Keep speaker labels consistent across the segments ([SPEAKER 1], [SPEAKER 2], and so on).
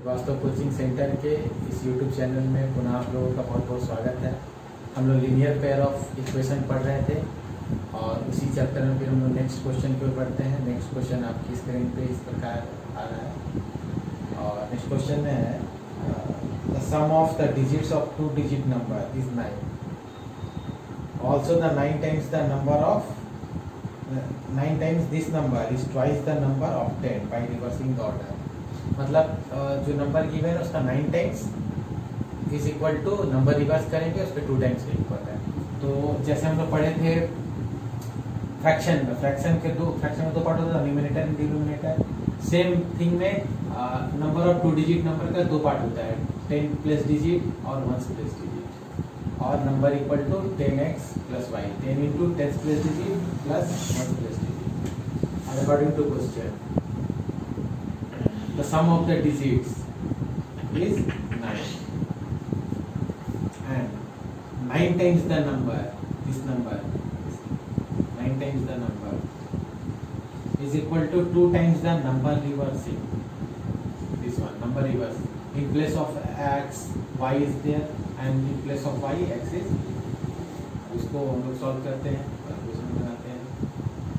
[SPEAKER 1] वास्तव coaching centre के इस यूट्यूब चैनल में पुनः आप लोगों का बहुत बहुत स्वागत है। हम लोग लीनियर पेयर ऑफ इक्वेशन पढ़ रहे थे और उसी चैप्टर में फिर हम लोग नेक्स्ट क्वेश्चन की ओर बढ़ते हैं। नेक्स्ट क्वेश्चन आपकी स्क्रीन पे इस प्रकार आ रहा है और नेक्स्ट क्वेश्चन में है the sum of the digits of 2 digit number is 9। Also the 9 times the number of 9 times this number is twice the number of 10 by reversing the order. मतलब जो नंबर गिवन है उसका 9 times is equal to number reverse करेंगे उस पर 2 times का equal है। तो जैसे हम लोग पढ़े थे फ्रैक्शन में, फ्रैक्शन में दो पार्ट होता है, numerator and denominator. Same thing में नंबर ऑफ 2 डिजिट नंबर का 2 पार्ट होता है, 10 प्लस डिजिट और 1 प्लस डिजिट। और number equal to 10x plus y, 10 into 10 plus digit plus 1 plus digit. According to question the sum of the digits is 9 and 9 times the number, this number 9 times the number is equal to 2 times the number reversing, this one number reverse. In place of x y is there and in place of y x is, उसको हम लोग solve करते हैं, question बनाते हैं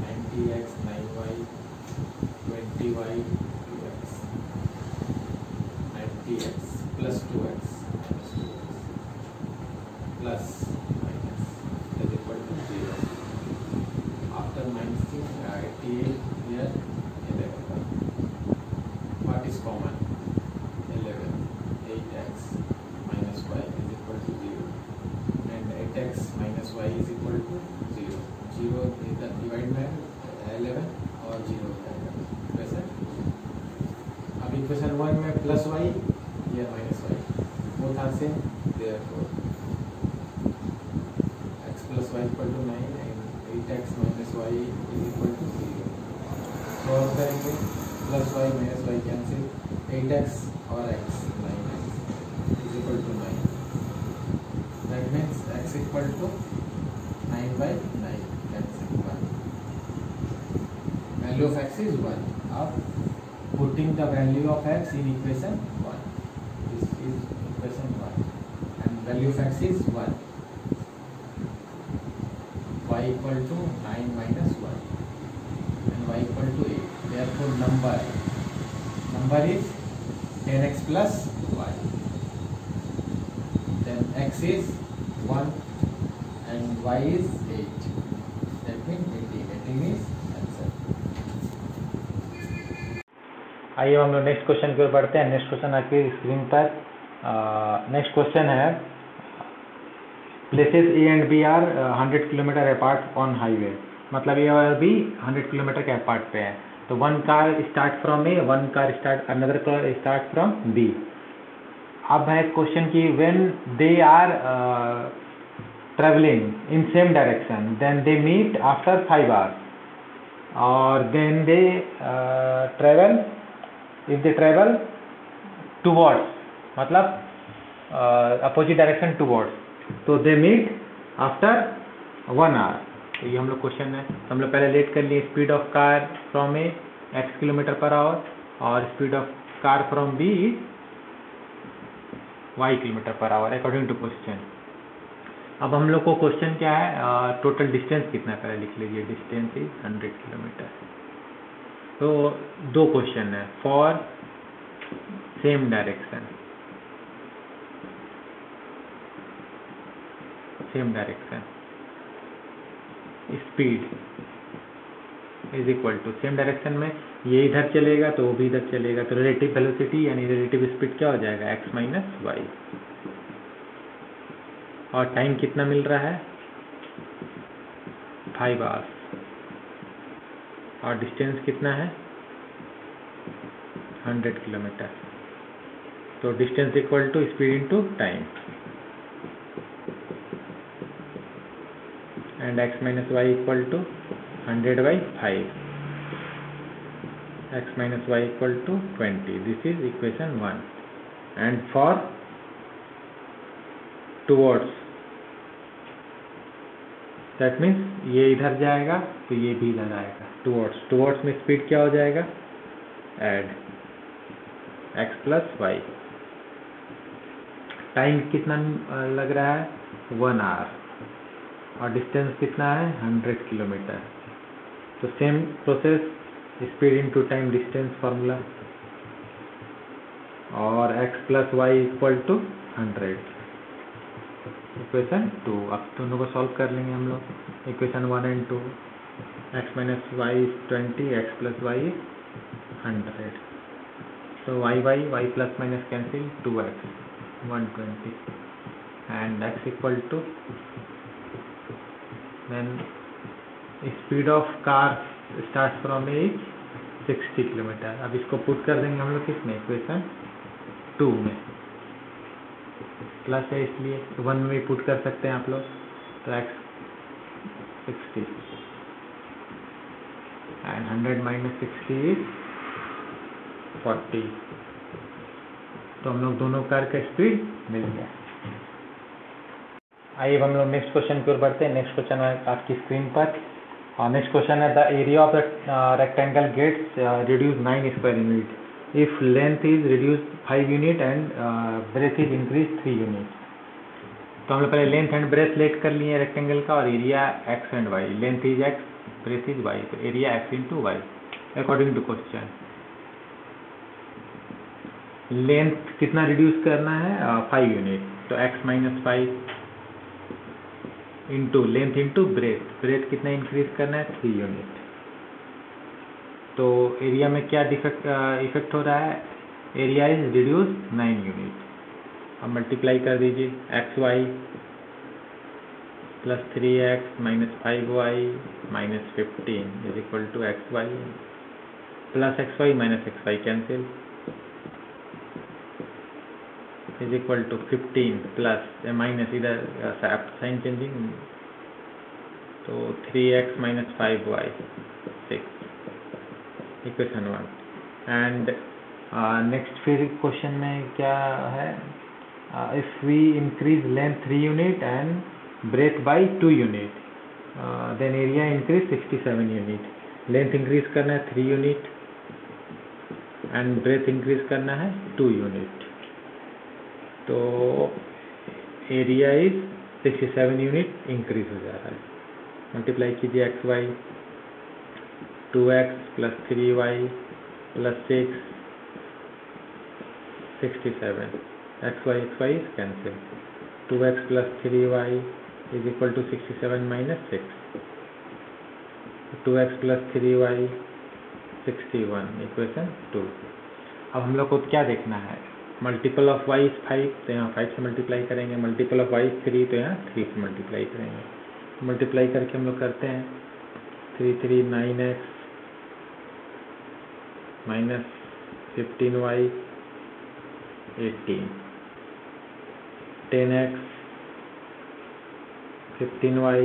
[SPEAKER 1] 90x 9y 20y x plus 2x plus minus is equal to 0. After minus 88 here 11. What is common? 11. 8x minus y is equal to 0 and 8x minus y is equal to 0. 0 is the divide by 11 और 0 हो जाएगा वैसे। अब equation 1 में plus y या minus y both are same, therefore x plus y equal to 9 and 8x minus y is equal to 0। Solve करेंगे, plus y minus y cancel, 8x और x 9x is equal to 9। That means x equal to 9 by 9 cancel 1। Value of x is 1। अब putting the value of x in equation 1, is equation 1 and value of x is 1, y equal to 9 minus 1 and y equal to 8. Therefore number is 10x plus y, then x is 1 and y is 8, that means 18 is answer। आइए हम लोग next question की ओर बढ़ते हैं। Next question आपकी screen पर next question है places A and B are 100 kilometre apart on highway. मतलब ए और बी 100 किलोमीटर के अपार्ट पे है। तो one car start from A, one car start another car start from B. अब है क्वेश्चन की when they are travelling in same direction then they meet after 5 hours और then they travel if they travel towards, मतलब opposite direction towards, तो they meet after 1 hour। तो ये हम लोग क्वेश्चन है। हम लोग पहले लेट कर लिए speed of car from A x kilometre per hour और speed of car from B y kilometre per hour according to question. अब हम लोग को क्वेश्चन क्या है, टोटल डिस्टेंस कितना, पहले लिख लीजिए डिस्टेंस इज 100 किलोमीटर। तो 2 क्वेश्चन है for same direction, same direction speed is equal to, same direction में ये इधर चलेगा तो वो भी इधर चलेगा, तो रिलेटिव वेलोसिटी यानी रिलेटिव स्पीड क्या हो जाएगा x माइनस वाई। और टाइम कितना मिल रहा है 5 hours और डिस्टेंस कितना है 100 किलोमीटर। तो distance equal to speed into time and x minus y equal to 100 by 5, x minus y equal to 20. This is equation 1 and for towards, that means ये इधर जाएगा तो ये भी इधर आएगा towards में स्पीड क्या हो जाएगा add x plus y. Time कितना लग रहा है 1 आवर और डिस्टेंस कितना है 100 किलोमीटर। तो same process speed into time distance formula और x plus y equal to 100 equation 2। अब दोनों को सॉल्व कर लेंगे हम लोग। Equation 1 and 2 x minus y 20 x plus y 100। तो y plus minus cancel 2x 120 and x equal to then speed of car starts from is 60 kilometre. अब इसको पुट कर देंगे हम लोग किसमें इक्वेशन 2 में, प्लस है इसलिए 1 में भी पुट कर सकते हैं आप लोग। तो x 60 and 100 minus 60 is 40। तो हम लोग दोनों कार का स्पीड मिल गया। आइए हम लोग नेक्स्ट क्वेश्चन की ओर बढ़ते हैं। नेक्स्ट क्वेश्चन है आपकी स्क्रीन पर और नेक्स्ट क्वेश्चन है the area of the rectangle gets reduce 9 square unit if length is reduce 5 unit and breadth is increase 3 unit. तो हम लोग पहले लेंथ एंड ब्रेथ लेट कर लिए रेक्टेंगल का और area x and y. Length is x, breadth is y, तो area x into y according to question. Length कितना रिड्यूस करना है 5 यूनिट, तो x minus 5 into length into breadth, breadth कितना इंक्रीज करना है 3 यूनिट। तो एरिया में क्या इफेक्ट हो रहा है, एरिया इज रिड्यूस 9 यूनिट। अब मल्टीप्लाई कर दीजिए x y plus 3x minus 5y minus 15 is equal to x y plus x y minus x y cancel is equal to 15 plus minus इधर sign changing, तो 3x minus 5y 6 equation 1। And next फिर question में क्या है, if we increase length 3 unit and breadth by 2 unit then area increase 67 unit. Length increase करना है 3 unit and breath increase करना है 2 यूनिट। तो एरिया इज 67 यूनिट इंक्रीज हो जा रहा है। मल्टीप्लाई कीजिए x y 2x plus 3y plus 6 67 x y cancel 2x plus 3y is equal to 67 minus 6 2x plus 3y 61 equation 2। अब हम लोग को क्या देखना है, मल्टीपल ऑफ y इज 5 तो यहाँ 5 से मल्टीप्लाई करेंगे, मल्टीपल ऑफ y इज 3 तो यहाँ 3 से मल्टीप्लाई करेंगे। मल्टीप्लाई करके हम लोग करते हैं 3 3 9x minus 15y 18 10x 15y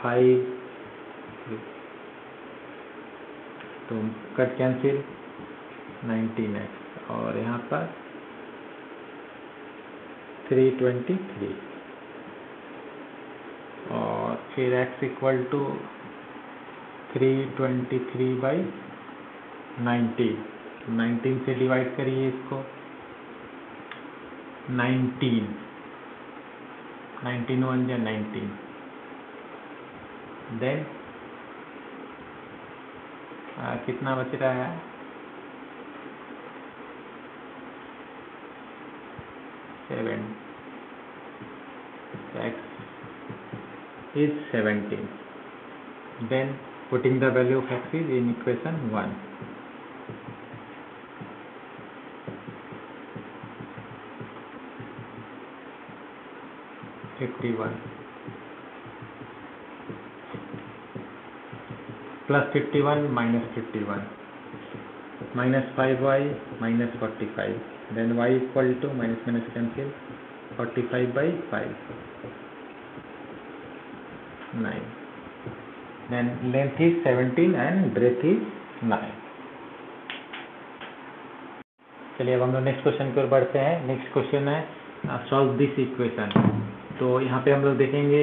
[SPEAKER 1] 5 तो कट कैंसिल 19x और यहाँ पर 323 और फिर x इक्वल टू 323 बाई 19 से डिवाइड करिए इसको 19 1 या 19 देन कितना बच रहा है 7 x is 17 then putting the value of x is in equation 1 51 plus 51 minus 51 minus 5y minus 45 then y equal to minus minus cancel 45 by 5 9 then length is 17 and breadth is 9। चलिए अब हम लोग next question की ओर बढ़ते हैं। Next question है solve this equation. तो यहाँ पे हम लोग देखेंगे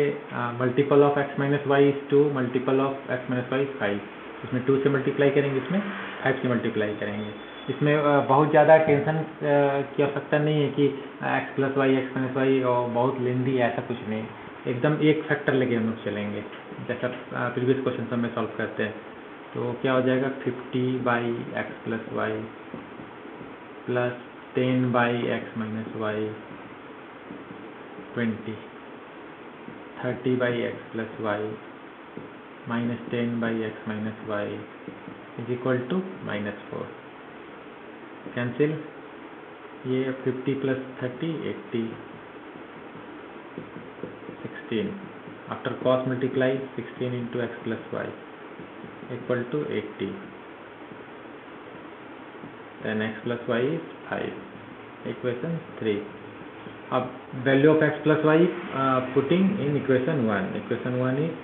[SPEAKER 1] multiple of x minus y is 2 multiple of x minus y 5 इसमें 2 से मल्टीप्लाई करेंगे, इसमें 5 से मल्टीप्लाई करेंगे। इसमें बहुत ज़्यादा टेंशन की आवश्यकता नहीं है कि x plus y x minus y और बहुत लेंदी, ऐसा कुछ नहीं। एकदम एक फैक्टर लेके हम लोग चलेंगे, जैसा प्रीवियस क्वेश्चन सब में सॉल्व करते हैं। तो क्या हो जाएगा 50/x plus y plus 10/x minus y 20, 30/x plus y minus 10/x minus y is equal to -4। Cancel, ये 50 plus 30 80, 16 after cross multiply 16 into x plus y equal to 80, then x plus y is 5, equation 3. अब value of x plus y putting in equation 1. Equation 1 is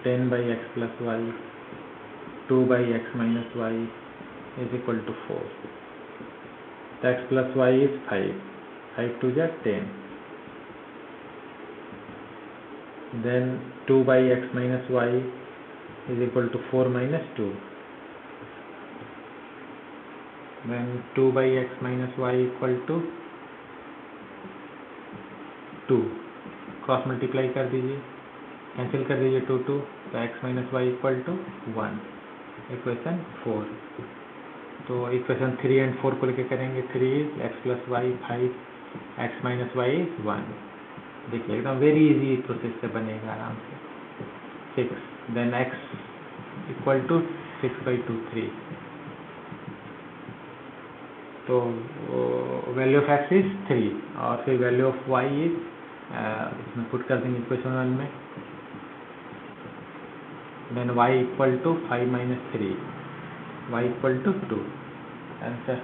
[SPEAKER 1] 10/x plus y 2/x minus y is equal to 4. The x plus y is 5. 5 to the 10. Then 2/x minus y is equal to 4 minus 2. Then 2/x minus y equal to 2. Cross multiply कर दीजिए, cancel कर दीजिए 2 2, तो x minus y equal to 1, equation 4। तो equation 3 and 4 को लेके करेंगे। 3 is x plus y 5, x minus y is 1। देखिए एकदम वेरी इजी प्रोसेस से बनेगा आराम से। 6, देन x इक्वल टू 6/2 3। तो वैल्यू ऑफ x इज 3 और फिर वैल्यू ऑफ y इज इसमें पुट कर देंगे इक्वेशन 1 में। Then y equal to 5 - 3, y equal to 2। Answer